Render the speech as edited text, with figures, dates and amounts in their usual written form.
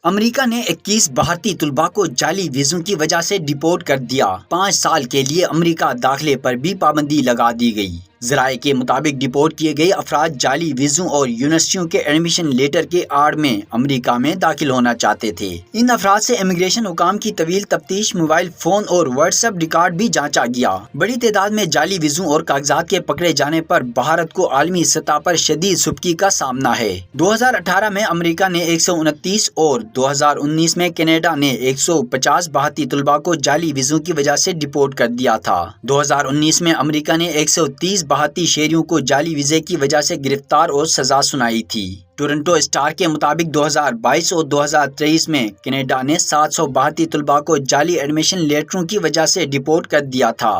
امریکہ نے 21 بھارتی طلباء کو جعلی ویزوں کی وجہ سے ڈپورٹ کر دیا۔ 5 سال کے لیے امریکہ داخلے پر بھی پابندی لگا دی گئی۔ ذرائع کے مطابق ڈپورٹ کیے گئے افراد جعلی ویزوں اور یونیورسٹیوں کے ایڈمیشن لیٹر کے آڑ میں امریکہ میں داخل ہونا چاہتے تھے۔ ان افراد سے امیگریشن حکام کی طویل تفتیش، موبائل فون اور واٹس ایپ ریکارڈ بھی جانچا گیا۔ بڑی تعداد میں جعلی ویزوں اور کاغذات کے پکڑے جانے پر بھارت کو عالمی سطح پر شدید سختی کا سامنا ہے۔ 2018 میں امریکہ نے 129 اور 2019 میں کینیڈا نے 150 بھارتی طلباء کو جعلی ویزوں کی وجہ سے ڈپورٹ کر دیا تھا۔ 2019 میں امریکہ نے 130 بھارتی شہریوں کو جعلی ویزے کی وجہ سے گرفتار اور سزا سنائی تھی۔ ٹورنٹو اسٹار کے مطابق 2022 اور 2023 میں کینیڈا نے 700 بھارتی طلباء کو جعلی ایڈمیشن لیٹروں کی وجہ سے ڈپورٹ کر دیا تھا۔